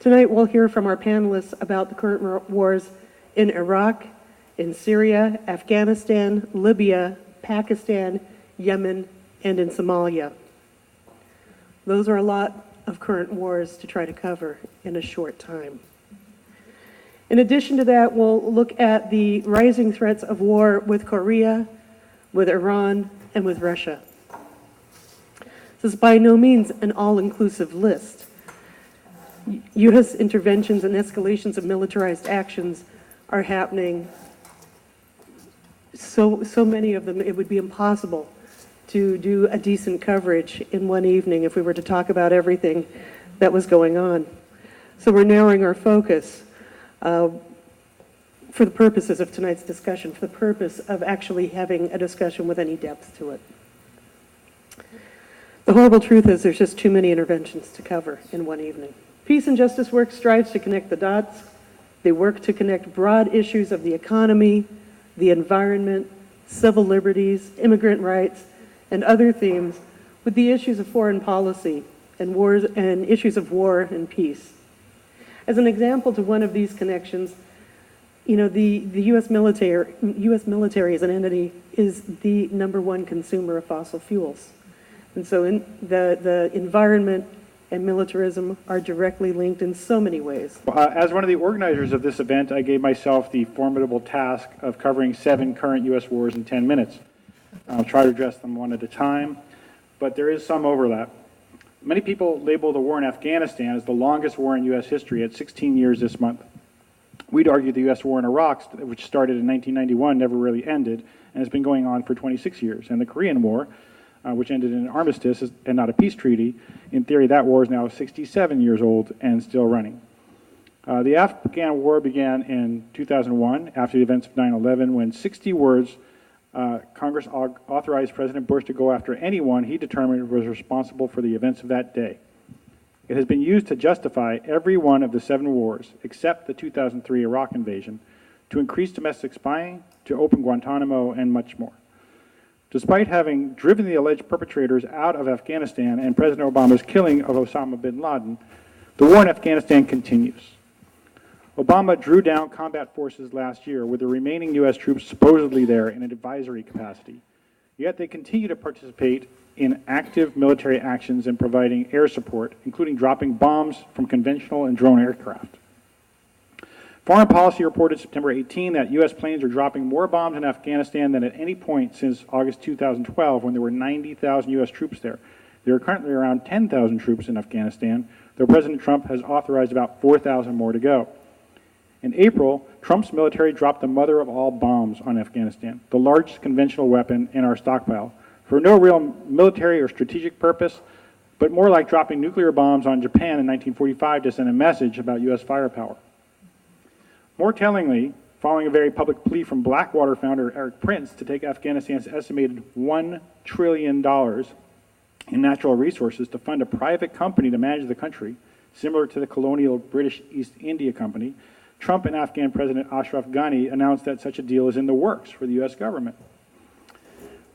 Tonight we'll hear from our panelists about the current wars in Iraq, in Syria, Afghanistan, Libya, Pakistan, Yemen, and in Somalia. Those are a lot of current wars to try to cover in a short time. In addition to that, we'll look at the rising threats of war with Korea, with Iran, and with Russia. This is by no means an all-inclusive list. U.S. interventions and escalations of militarized actions are happening, so many of them, it would be impossible to do a decent coverage in one evening if we were to talk about everything that was going on. So we're narrowing our focus for the purposes of tonight's discussion, for the purpose of actually having a discussion with any depth to it. The horrible truth is there's just too many interventions to cover in one evening. Peace and Justice Work strives to connect the dots. They work to connect broad issues of the economy, the environment, civil liberties, immigrant rights, and other themes with the issues of foreign policy and wars and issues of war and peace. As an example to one of these connections, you know, the U.S. military as an entity is the #1 consumer of fossil fuels. And so the environment and militarism are directly linked in so many ways. As one of the organizers of this event, I gave myself the formidable task of covering 7 current U.S. wars in 10 minutes. I'll try to address them one at a time, but there is some overlap. Many people label the war in Afghanistan as the longest war in U.S. history at 16 years this month. We'd argue the U.S. war in Iraq, which started in 1991, never really ended, and has been going on for 26 years. And the Korean War, which ended in an armistice and not a peace treaty, in theory that war is now 67 years old and still running. The Afghan war began in 2001 after the events of 9/11 when 60 words Congress authorized President Bush to go after anyone he determined was responsible for the events of that day. It has been used to justify every one of the 7 wars, except the 2003 Iraq invasion, to increase domestic spying, to open Guantanamo, and much more. Despite having driven the alleged perpetrators out of Afghanistan and President Obama's killing of Osama bin Laden, the war in Afghanistan continues. Obama drew down combat forces last year with the remaining U.S. troops supposedly there in an advisory capacity. Yet they continue to participate in active military actions and providing air support, including dropping bombs from conventional and drone aircraft. Foreign Policy reported September 18 that U.S. planes are dropping more bombs in Afghanistan than at any point since August 2012 when there were 90,000 U.S. troops there. There are currently around 10,000 troops in Afghanistan, though President Trump has authorized about 4,000 more to go. In April, Trump's military dropped the mother of all bombs on Afghanistan, the largest conventional weapon in our stockpile, for no real military or strategic purpose, but more like dropping nuclear bombs on Japan in 1945 to send a message about U.S. firepower. More tellingly, following a very public plea from Blackwater founder Eric Prince to take Afghanistan's estimated $1 trillion in natural resources to fund a private company to manage the country, similar to the colonial British East India Company, Trump and Afghan President Ashraf Ghani announced that such a deal is in the works for the U.S. government.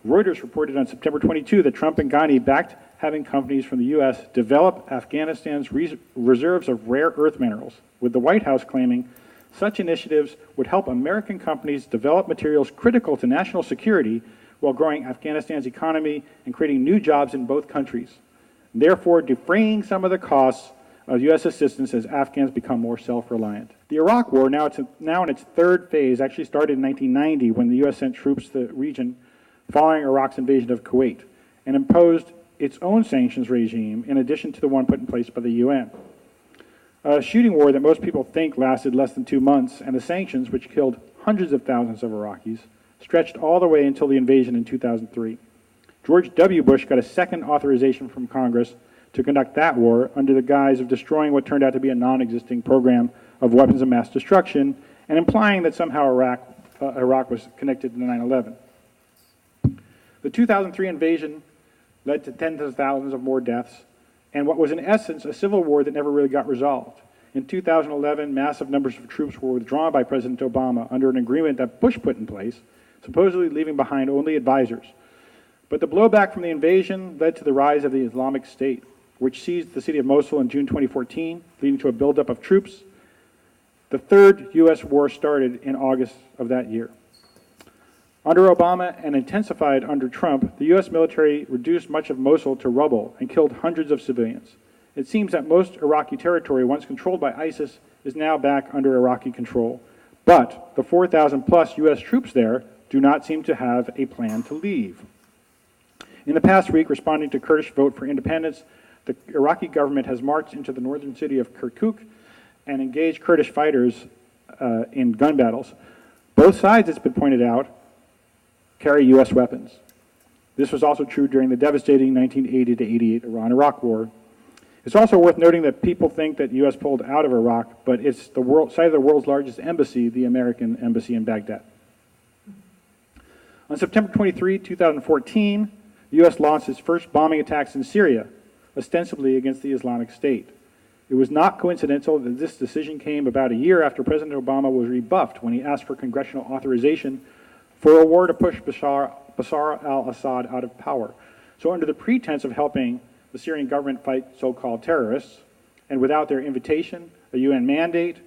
Reuters reported on September 22 that Trump and Ghani backed having companies from the U.S. develop Afghanistan's reserves of rare earth minerals, with the White House claiming such initiatives would help American companies develop materials critical to national security while growing Afghanistan's economy and creating new jobs in both countries, therefore defraying some of the costs of U.S. assistance as Afghans become more self-reliant. The Iraq War, now in its 3rd phase, actually started in 1990 when the U.S. sent troops to the region following Iraq's invasion of Kuwait and imposed its own sanctions regime in addition to the one put in place by the UN. A shooting war that most people think lasted less than 2 months, and the sanctions, which killed hundreds of thousands of Iraqis, stretched all the way until the invasion in 2003. George W. Bush got a second authorization from Congress to conduct that war under the guise of destroying what turned out to be a non-existing program of weapons of mass destruction and implying that somehow Iraq was connected to 9/11. The 2003 invasion led to tens of thousands of more deaths and what was in essence a civil war that never really got resolved. In 2011, massive numbers of troops were withdrawn by President Obama under an agreement that Bush put in place, supposedly leaving behind only advisors. But the blowback from the invasion led to the rise of the Islamic State. which seized the city of Mosul in June 2014, leading to a buildup of troops. The third U.S. war started in August of that year. Under Obama and intensified under Trump, the U.S. military reduced much of Mosul to rubble and killed hundreds of civilians. It seems that most Iraqi territory, once controlled by ISIS, is now back under Iraqi control. But the 4,000 plus U.S. troops there do not seem to have a plan to leave. In the past week, responding to Kurdish vote for independence, the Iraqi government has marched into the northern city of Kirkuk and engaged Kurdish fighters in gun battles. Both sides, it's been pointed out, carry U.S. weapons. This was also true during the devastating 1980 to 88 Iran-Iraq war. It's also worth noting that people think that the U.S. pulled out of Iraq, but it's the site of the world's largest embassy, the American embassy in Baghdad. On September 23, 2014, the U.S. launched its first bombing attacks in Syria, ostensibly against the Islamic State. It was not coincidental that this decision came about a year after President Obama was rebuffed when he asked for congressional authorization for a war to push Bashar al-Assad out of power. So under the pretense of helping the Syrian government fight so-called terrorists, and without their invitation, a UN mandate,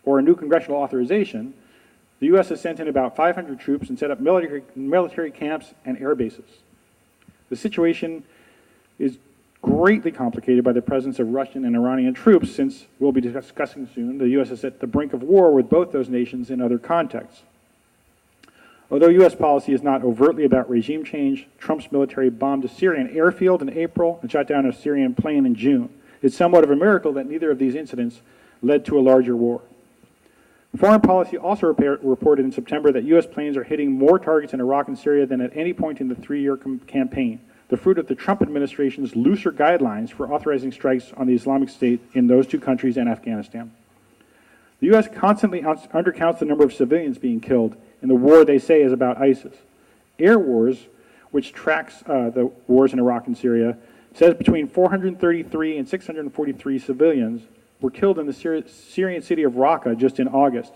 or a new congressional authorization, the U.S. has sent in about 500 troops and set up military camps and air bases. The situation is greatly complicated by the presence of Russian and Iranian troops, since we'll be discussing soon, the U.S. is at the brink of war with both those nations in other contexts. Although U.S. policy is not overtly about regime change, Trump's military bombed a Syrian airfield in April and shot down a Syrian plane in June. It's somewhat of a miracle that neither of these incidents led to a larger war. Foreign policy also reported in September that U.S. planes are hitting more targets in Iraq and Syria than at any point in the three-year campaign, the fruit of the Trump administration's looser guidelines for authorizing strikes on the Islamic State in those two countries and Afghanistan. The U.S. constantly undercounts the number of civilians being killed in the war they say is about ISIS. Air Wars, which tracks the wars in Iraq and Syria, says between 433 and 643 civilians were killed in the Syrian city of Raqqa just in August,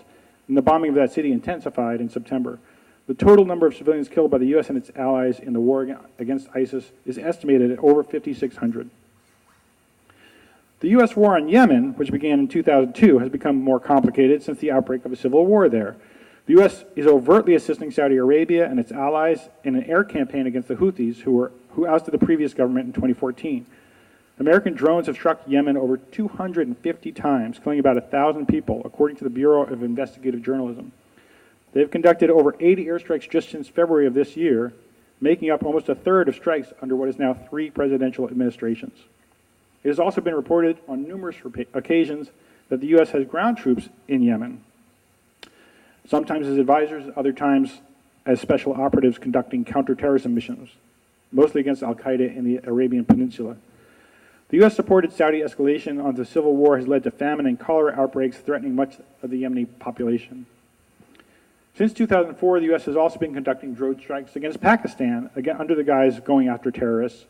and the bombing of that city intensified in September. The total number of civilians killed by the U.S. and its allies in the war against ISIS is estimated at over 5,600. The U.S. war on Yemen, which began in 2002, has become more complicated since the outbreak of a civil war there. The U.S. is overtly assisting Saudi Arabia and its allies in an air campaign against the Houthis, who ousted the previous government in 2014. American drones have struck Yemen over 250 times, killing about 1,000 people, according to the Bureau of Investigative Journalism. They have conducted over 80 airstrikes just since February of this year, making up almost a third of strikes under what is now 3 presidential administrations. It has also been reported on numerous occasions that the U.S. has ground troops in Yemen, sometimes as advisors, other times as special operatives conducting counterterrorism missions, mostly against al-Qaeda in the Arabian Peninsula. The U.S.-supported Saudi escalation on the civil war has led to famine and cholera outbreaks threatening much of the Yemeni population. Since 2004, the U.S. has also been conducting drone strikes against Pakistan, again, under the guise of going after terrorists,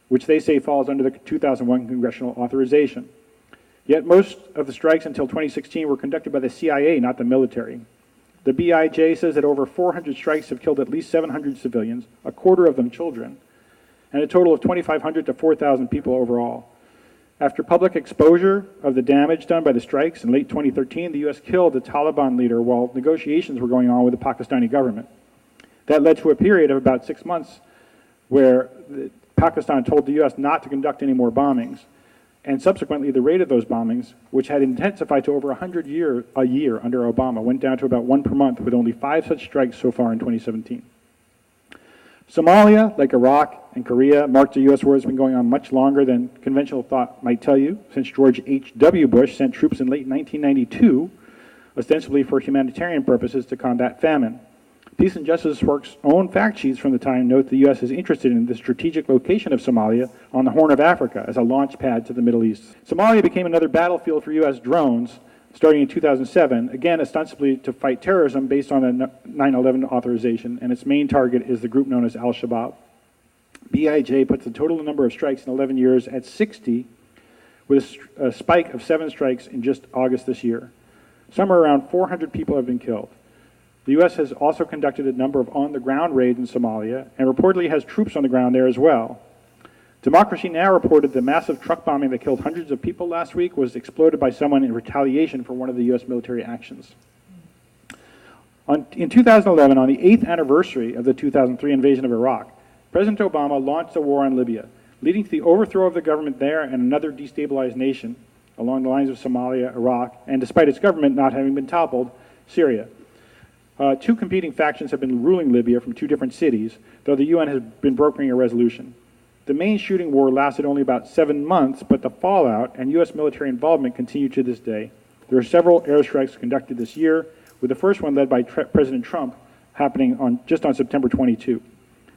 which they say falls under the 2001 congressional authorization. Yet most of the strikes until 2016 were conducted by the CIA, not the military. The BIJ says that over 400 strikes have killed at least 700 civilians, a quarter of them children, and a total of 2,500 to 4,000 people overall. After public exposure of the damage done by the strikes in late 2013, the U.S. killed the Taliban leader while negotiations were going on with the Pakistani government. That led to a period of about 6 months where Pakistan told the U.S. not to conduct any more bombings, and subsequently the rate of those bombings, which had intensified to over 100 a year under Obama, went down to about 1 per month, with only 5 such strikes so far in 2017. Somalia, like Iraq and Korea, marked a U.S. war that's been going on much longer than conventional thought might tell you, since George H.W. Bush sent troops in late 1992, ostensibly for humanitarian purposes to combat famine. Peace and Justice Work's own fact sheets from the time note the U.S. is interested in the strategic location of Somalia on the Horn of Africa as a launch pad to the Middle East. Somalia became another battlefield for U.S. drones starting in 2007, again ostensibly to fight terrorism based on a 9/11 authorization, and its main target is the group known as Al-Shabaab. BIJ puts the total number of strikes in 11 years at 60, with a spike of 7 strikes in just August this year. Somewhere around 400 people have been killed. The U.S. has also conducted a number of on-the-ground raids in Somalia and reportedly has troops on the ground there as well. Democracy Now! Reported the massive truck bombing that killed hundreds of people last week was exploded by someone in retaliation for one of the U.S. military actions. In 2011, on the 8th anniversary of the 2003 invasion of Iraq, President Obama launched a war on Libya, leading to the overthrow of the government there and another destabilized nation along the lines of Somalia, Iraq, and despite its government not having been toppled, Syria. Two competing factions have been ruling Libya from two different cities, though the UN has been brokering a resolution. The main shooting war lasted only about 7 months, but the fallout and U.S. military involvement continue to this day. There are several airstrikes conducted this year, with the first one led by President Trump happening just on September 22.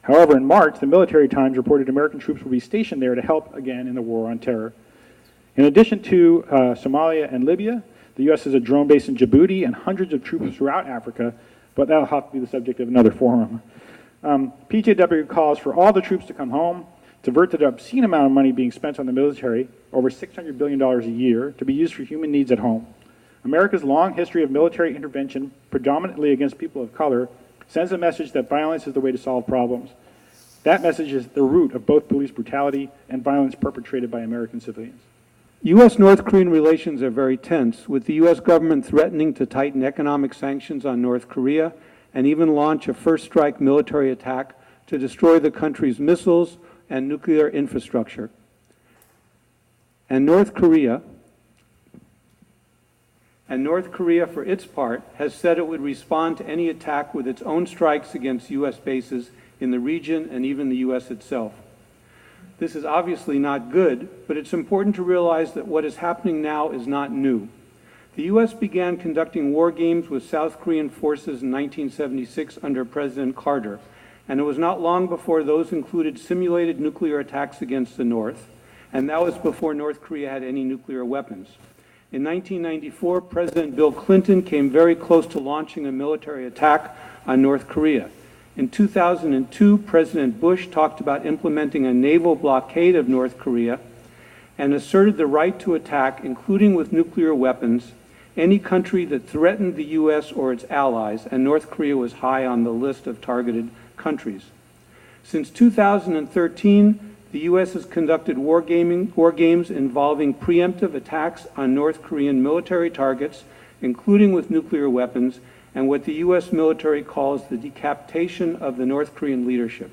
However, in March, the Military Times reported American troops will be stationed there to help again in the war on terror. In addition to Somalia and Libya, the U.S. has a drone base in Djibouti and hundreds of troops throughout Africa, but that'll have to be the subject of another forum. PJW calls for all the troops to come home, to avert the obscene amount of money being spent on the military, over $600 billion a year, to be used for human needs at home. America's long history of military intervention, predominantly against people of color, sends a message that violence is the way to solve problems. That message is the root of both police brutality and violence perpetrated by American civilians. U.S.-North Korean relations are very tense, with the U.S. government threatening to tighten economic sanctions on North Korea and even launch a first-strike military attack to destroy the country's missiles and nuclear infrastructure. And North Korea, for its part, has said it would respond to any attack with its own strikes against U.S. bases in the region and even the U.S. itself. This is obviously not good, but it's important to realize that what is happening now is not new. The U.S. began conducting war games with South Korean forces in 1976 under President Carter, and it was not long before those included simulated nuclear attacks against the North, and that was before North Korea had any nuclear weapons. In 1994, President Bill Clinton came very close to launching a military attack on North Korea. In 2002, President Bush talked about implementing a naval blockade of North Korea and asserted the right to attack, including with nuclear weapons, any country that threatened the U.S. or its allies, and North Korea was high on the list of targeted countries. Since 2013, the U.S. has conducted war games involving preemptive attacks on North Korean military targets, including with nuclear weapons, and what the U.S. military calls the decapitation of the North Korean leadership.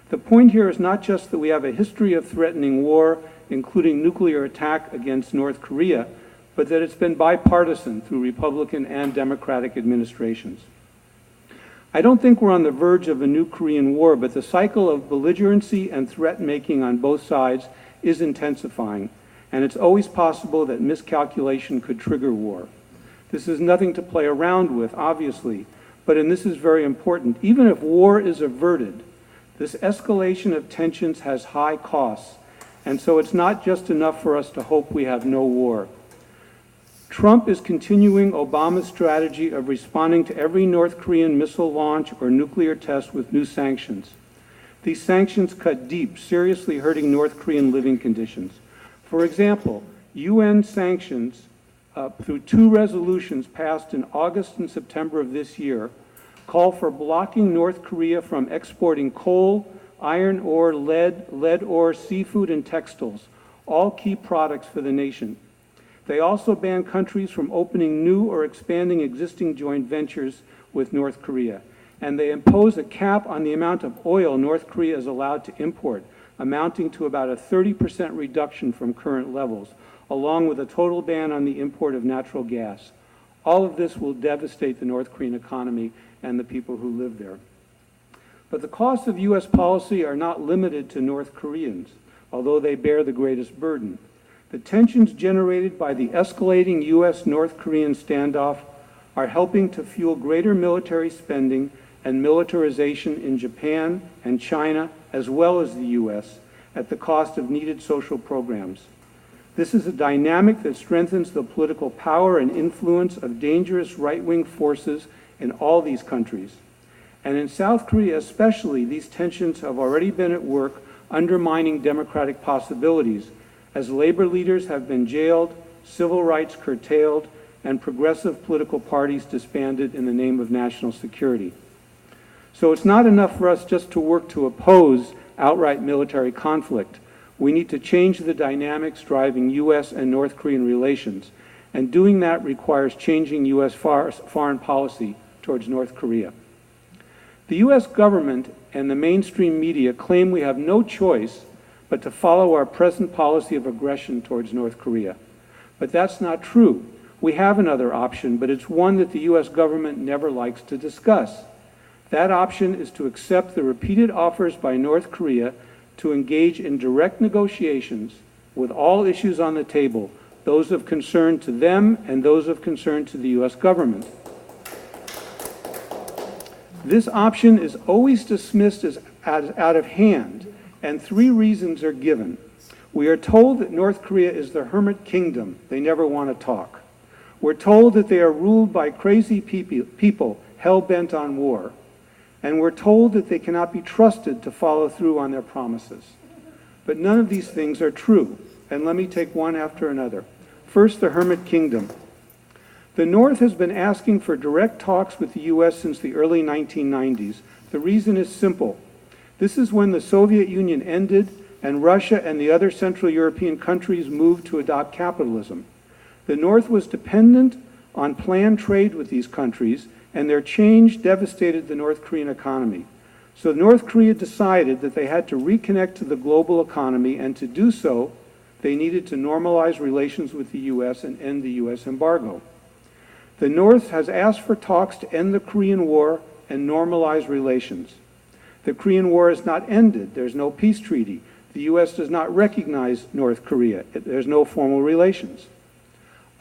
The point here is not just that we have a history of threatening war, including nuclear attack against North Korea, but that it's been bipartisan through Republican and Democratic administrations. I don't think we're on the verge of a new Korean War, but the cycle of belligerency and threat-making on both sides is intensifying, and it's always possible that miscalculation could trigger war. This is nothing to play around with, obviously, and this is very important. Even if war is averted, this escalation of tensions has high costs, and so it's not just enough for us to hope we have no war. Trump is continuing Obama's strategy of responding to every North Korean missile launch or nuclear test with new sanctions. These sanctions cut deep, seriously hurting North Korean living conditions. For example, UN sanctions through 2 resolutions passed in August and September of this year call for blocking North Korea from exporting coal, iron ore, lead ore, seafood, and textiles, all key products for the nation. They also ban countries from opening new or expanding existing joint ventures with North Korea. And they impose a cap on the amount of oil North Korea is allowed to import, amounting to about a 30% reduction from current levels, along with a total ban on the import of natural gas. All of this will devastate the North Korean economy and the people who live there. But the costs of U.S. policy are not limited to North Koreans, although they bear the greatest burden. The tensions generated by the escalating U.S.-North Korean standoff are helping to fuel greater military spending and militarization in Japan and China, as well as the U.S., at the cost of needed social programs. This is a dynamic that strengthens the political power and influence of dangerous right-wing forces in all these countries. And in South Korea especially, these tensions have already been at work undermining democratic possibilities, as labor leaders have been jailed, civil rights curtailed, and progressive political parties disbanded in the name of national security. So it's not enough for us just to work to oppose outright military conflict. We need to change the dynamics driving U.S. and North Korean relations, and doing that requires changing U.S. foreign policy towards North Korea. The U.S. government and the mainstream media claim we have no choice but to follow our present policy of aggression towards North Korea. But that's not true. We have another option, but it's one that the U.S. government never likes to discuss. That option is to accept the repeated offers by North Korea to engage in direct negotiations with all issues on the table, those of concern to them and those of concern to the U.S. government. This option is always dismissed as out of hand, and three reasons are given. We are told that North Korea is the hermit kingdom. They never want to talk. We're told that they are ruled by crazy people hell-bent on war. And we're told that they cannot be trusted to follow through on their promises. But none of these things are true, and let me take one after another. First, the hermit kingdom. The North has been asking for direct talks with the U.S. since the early 1990s. The reason is simple. This is when the Soviet Union ended and Russia and the other Central European countries moved to adopt capitalism. The North was dependent on planned trade with these countries, and their change devastated the North Korean economy. So North Korea decided that they had to reconnect to the global economy, and to do so, they needed to normalize relations with the U.S. and end the U.S. embargo. The North has asked for talks to end the Korean War and normalize relations. The Korean War is not ended. There's no peace treaty. The U.S. does not recognize North Korea. There's no formal relations.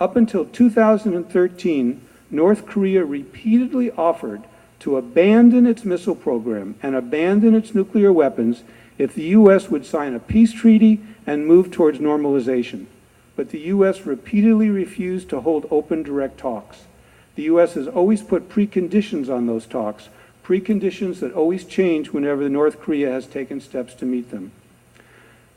Up until 2013, North Korea repeatedly offered to abandon its missile program and abandon its nuclear weapons if the U.S. would sign a peace treaty and move towards normalization. But the U.S. repeatedly refused to hold open, direct talks. The U.S. has always put preconditions on those talks, preconditions that always change whenever North Korea has taken steps to meet them.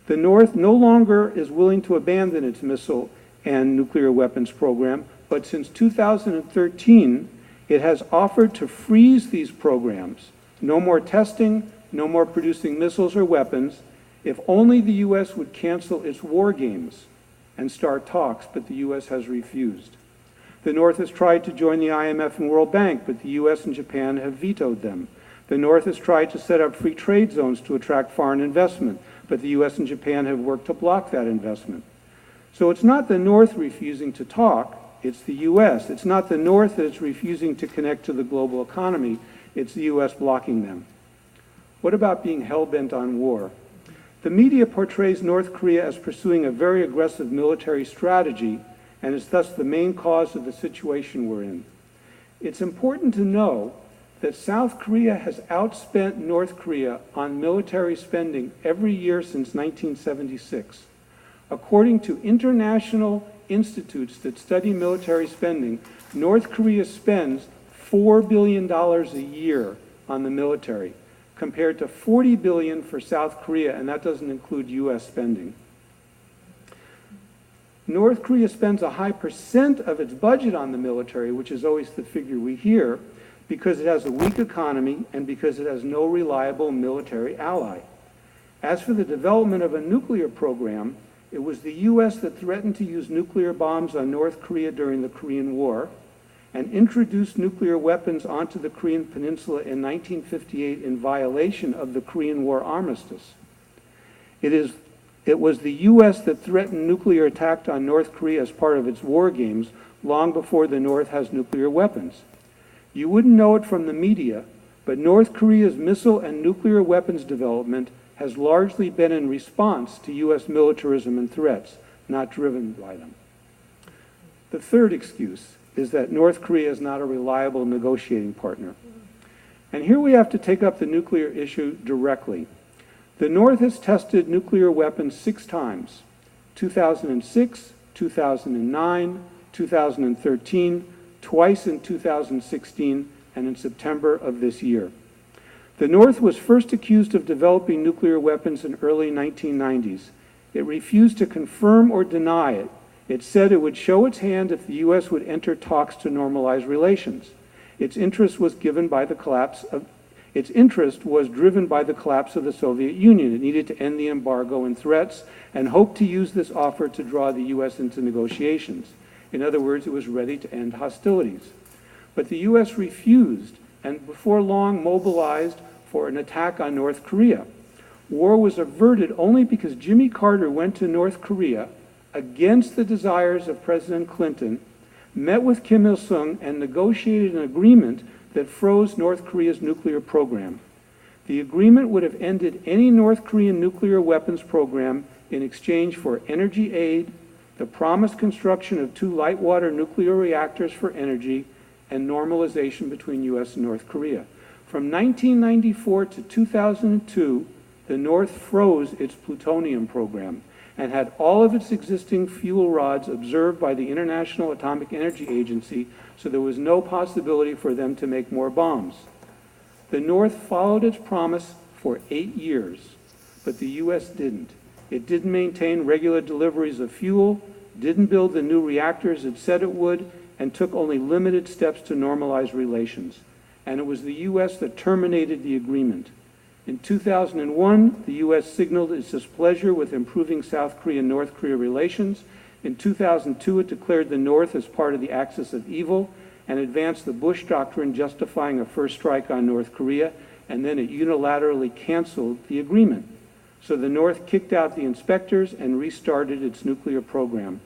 The North no longer is willing to abandon its missile and nuclear weapons program, but since 2013, it has offered to freeze these programs. No more testing, no more producing missiles or weapons, if only the U.S. would cancel its war games and start talks, but the U.S. has refused. The North has tried to join the IMF and World Bank, but the U.S. and Japan have vetoed them. The North has tried to set up free trade zones to attract foreign investment, but the U.S. and Japan have worked to block that investment. So it's not the North refusing to talk, it's the U.S. It's not the North that is refusing to connect to the global economy, it's the U.S. blocking them. What about being hell-bent on war? The media portrays North Korea as pursuing a very aggressive military strategy, and is thus the main cause of the situation we're in. It's important to know that South Korea has outspent North Korea on military spending every year since 1976. According to international institutes that study military spending, North Korea spends $4 billion a year on the military, compared to $40 billion for South Korea, and that doesn't include U.S. spending. North Korea spends a high percent of its budget on the military, which is always the figure we hear, because it has a weak economy and because it has no reliable military ally. As for the development of a nuclear program, it was the U.S. that threatened to use nuclear bombs on North Korea during the Korean War and introduced nuclear weapons onto the Korean Peninsula in 1958 in violation of the Korean War armistice. It was the U.S. that threatened nuclear attack on North Korea as part of its war games long before the North has nuclear weapons. You wouldn't know it from the media, but North Korea's missile and nuclear weapons development has largely been in response to U.S. militarism and threats, not driven by them. The third excuse is that North Korea is not a reliable negotiating partner. And here we have to take up the nuclear issue directly. The North has tested nuclear weapons 6 times, 2006, 2009, 2013, twice in 2016, and in September of this year. The North was first accused of developing nuclear weapons in early 1990s. It refused to confirm or deny it. It said it would show its hand if the U.S. would enter talks to normalize relations. Its interest was given by the collapse of Its interest was driven by the collapse of the Soviet Union. It needed to end the embargo and threats and hoped to use this offer to draw the U.S. into negotiations. In other words, it was ready to end hostilities. But the U.S. refused and before long mobilized for an attack on North Korea. War was averted only because Jimmy Carter went to North Korea against the desires of President Clinton, met with Kim Il-sung, and negotiated an agreement that froze North Korea's nuclear program. The agreement would have ended any North Korean nuclear weapons program in exchange for energy aid, the promised construction of 2 light water nuclear reactors for energy, and normalization between U.S. and North Korea. From 1994 to 2002, the North froze its plutonium program and had all of its existing fuel rods observed by the International Atomic Energy Agency, so there was no possibility for them to make more bombs. The North followed its promise for 8 years, but the U.S. didn't. It didn't maintain regular deliveries of fuel, didn't build the new reactors it said it would, and took only limited steps to normalize relations. And it was the U.S. that terminated the agreement. In 2001, the U.S. signaled its displeasure with improving South Korea-North Korea relations. In 2002, it declared the North as part of the axis of evil and advanced the Bush Doctrine justifying a first strike on North Korea, and then it unilaterally canceled the agreement. So the North kicked out the inspectors and restarted its nuclear program.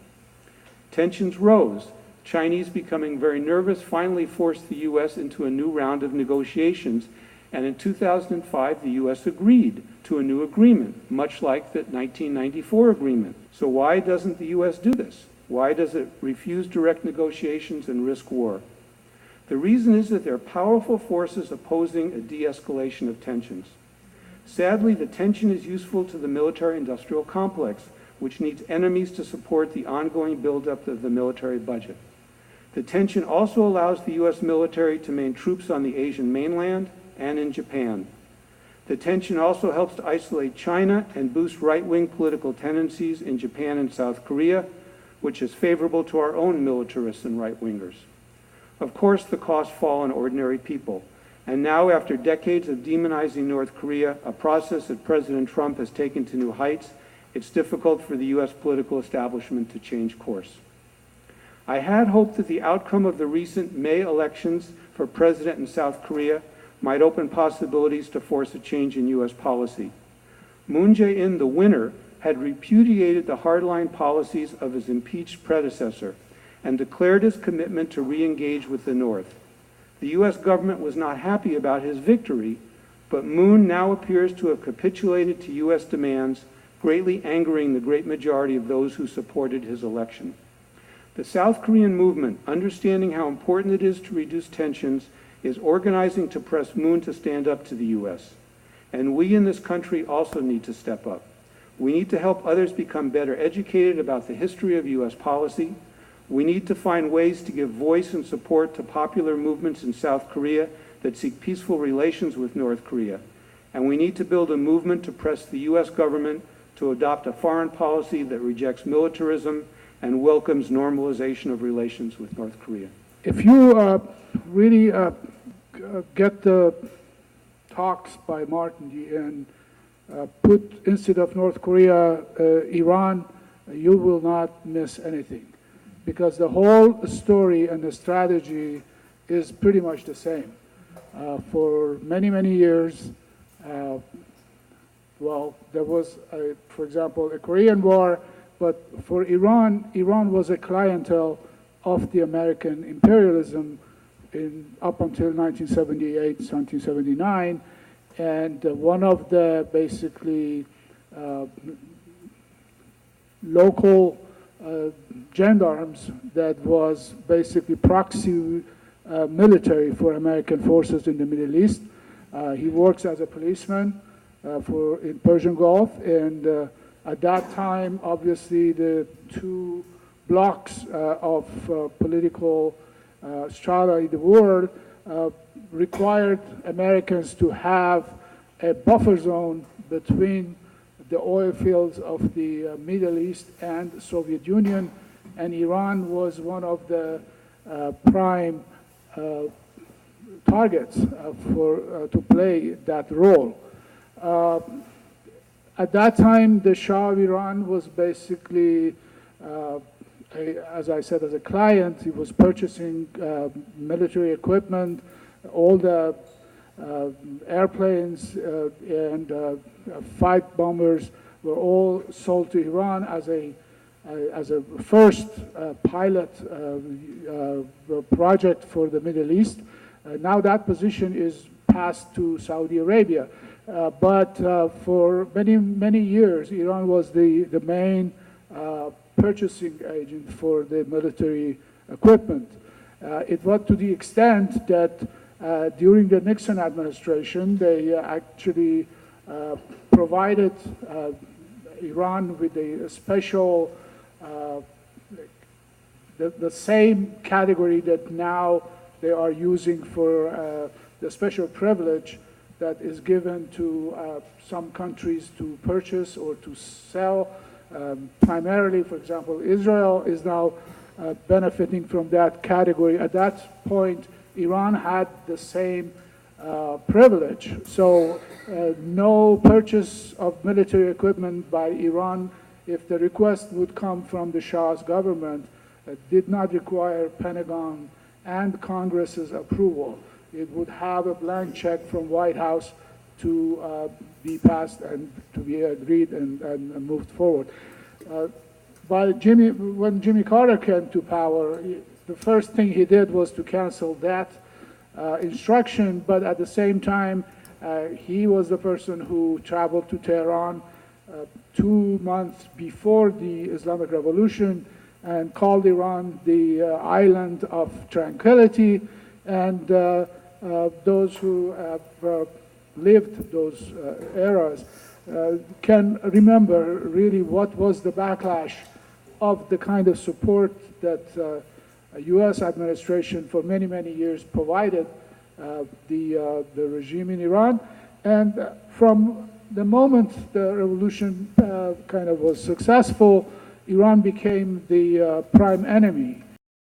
Tensions rose. Chinese, becoming very nervous, finally forced the U.S. into a new round of negotiations, and in 2005, the U.S. agreed to a new agreement, much like the 1994 agreement. So why doesn't the U.S. do this? Why does it refuse direct negotiations and risk war? The reason is that there are powerful forces opposing a de-escalation of tensions. Sadly, the tension is useful to the military-industrial complex, which needs enemies to support the ongoing buildup of the military budget. The tension also allows the U.S. military to maintain troops on the Asian mainland and in Japan. The tension also helps to isolate China and boost right-wing political tendencies in Japan and South Korea, which is favorable to our own militarists and right-wingers. Of course, the costs fall on ordinary people. And now, after decades of demonizing North Korea, a process that President Trump has taken to new heights, it's difficult for the U.S. political establishment to change course. I had hoped that the outcome of the recent May elections for president in South Korea might open possibilities to force a change in U.S. policy. Moon Jae-in, the winner, had repudiated the hardline policies of his impeached predecessor and declared his commitment to re-engage with the North. The U.S. government was not happy about his victory, but Moon now appears to have capitulated to U.S. demands, greatly angering the great majority of those who supported his election. The South Korean movement, understanding how important it is to reduce tensions, is organizing to press Moon to stand up to the U.S. And we in this country also need to step up. We need to help others become better educated about the history of U.S. policy. We need to find ways to give voice and support to popular movements in South Korea that seek peaceful relations with North Korea. And we need to build a movement to press the U.S. government to adopt a foreign policy that rejects militarism and welcomes normalization of relations with North Korea. If you really get the talks by Martin and put, instead of North Korea, Iran, you will not miss anything. Because the whole story and the strategy is pretty much the same. For many, many years, well, there was, for example, a Korean War, but for Iran, Iran was a clientele of the American imperialism up until 1978, 1979, and one of the basically local gendarmes that was basically proxy military for American forces in the Middle East. He works as a policeman in Persian Gulf, and at that time, obviously, the two blocks of political strata in the world required Americans to have a buffer zone between the oil fields of the Middle East and the Soviet Union, and Iran was one of the prime targets to play that role. At that time, the Shah of Iran was basically, as I said, as a client. He was purchasing military equipment, all the airplanes and fight bombers were all sold to Iran as a first pilot project for the Middle East. Now that position is passed to Saudi Arabia. But for many, many years, Iran was the main purchasing agent for the military equipment. It was to the extent that during the Nixon administration, they actually provided Iran with a special, the same category that now they are using for the special privilege that is given to some countries to purchase or to sell. Primarily, for example, Israel is now benefiting from that category. At that point, Iran had the same privilege. So no purchase of military equipment by Iran, if the request would come from the Shah's government, did not require Pentagon and Congress's approval. It would have a blank check from White House to be passed and to be agreed and moved forward. When Jimmy Carter came to power, the first thing he did was to cancel that instruction, but at the same time, he was the person who traveled to Tehran 2 months before the Islamic Revolution and called Iran the island of tranquility, and those who have lived those eras can remember really what was the backlash of the kind of support that U.S. administration for many, many years provided the regime in Iran. And from the moment the revolution kind of was successful, Iran became the prime enemy